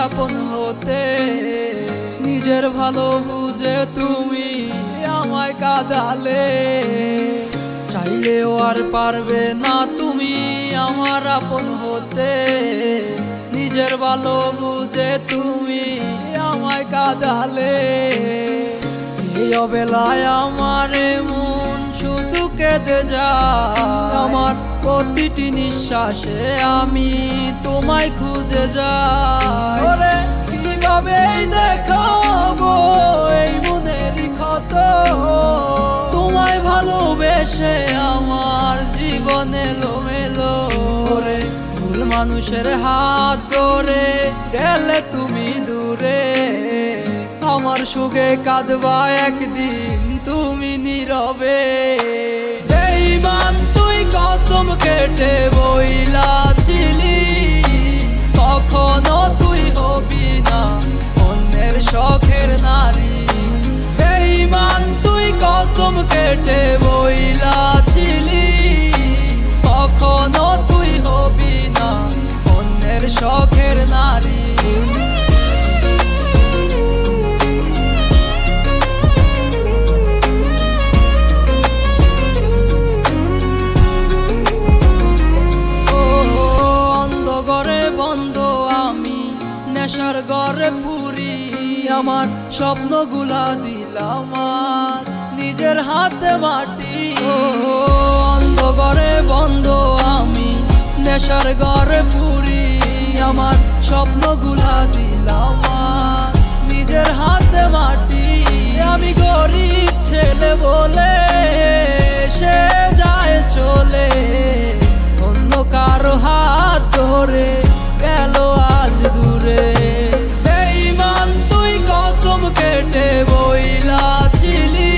আপন হতে। নিজের ভালো বুঝে তুমি আমায় কাঁদালে, চাইলেও আর পারবে না তুমি আমার আপন হতে। নিজের ভালো বুঝে তুমি আমায় কাঁদালে, এই অবেলায় আমার মন শুধু কেঁদে যায়। আমার প্রতিটি নিঃশ্বাসে আমি তোমায় খুঁজে যাই। ওরে কিভাবে দেখাবো এই মনের ক্ষত, তোমায় ভালোবেসে আমার জীবন এলোমেলো। ওরে ভুল মানুষের হাত ধরে গেলে তুমি দূরে, আমার সুখে কাঁদবা একদিন তুমি নীরবে। বেঈমান তুই কসম কেটে বইলাছিলি, কখনো তুই হবি না অন্যের শখের নারী। বেঈমান তুই কসম কেটে বইলাছিলি, কখনো তুই হবি না অন্যের শখের নারী। নেশার ঘরে পুরি আমার স্বপ্নগুলা দিলাম আজ নিজের হাতে মাটি। অন্ধকারে বন্ধ আমি নেশার ঘরে পুরি আমার স্বপ্নগুলা দিলাম আজ নিজের হাতে মাটি। আমি গরিব ছেলে বলে সে যায় চলে, অন্য কারো হাত ধরে গেল আজ দূরে। বেঈমান তুই কসম কেটে বইলাছিলি,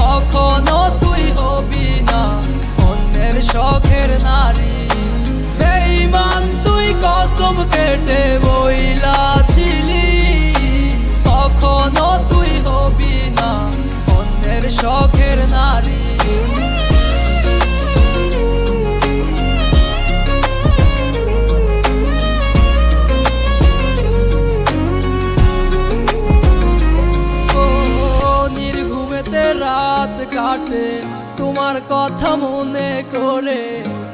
কখনো তুই হবি না অন্যের শখের নারী। বেঈমান তুই কসম কেটে বইলাছিলি, কখনো তুই হবি না অন্যের শখের নারী। রাত কাটে তোমার কথা মনে করে,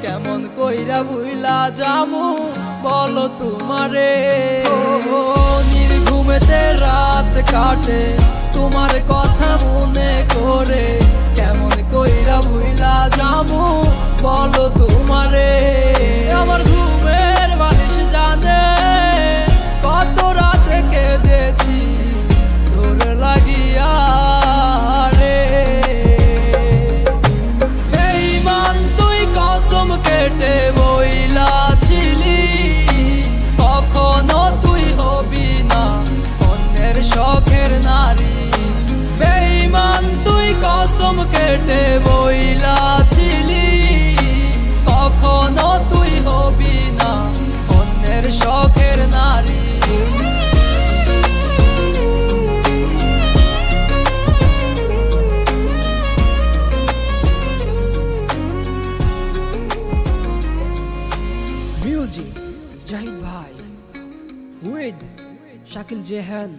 কেমন কইরা ভুইলা যামু বলো তোমারে। নির্ঘুমেতে রাত কাটে তোমার কথা মনে করে, কেমন কইরা ভুইলা যামু বলো তোমারে। আমার ঘুমের বালিশ জানে কত রাতে কেঁদেছি তোর লাগিয়া। কেটে বইলাছিলি, কখনো তুই হবি না অন্যের শখের নারী। বেঈমান তুই কসম কেটে বইলাছিলি, কখনো তুই হবি না অন্যের শখের নারী। Music Jahid Bhai with Shakil Jehan।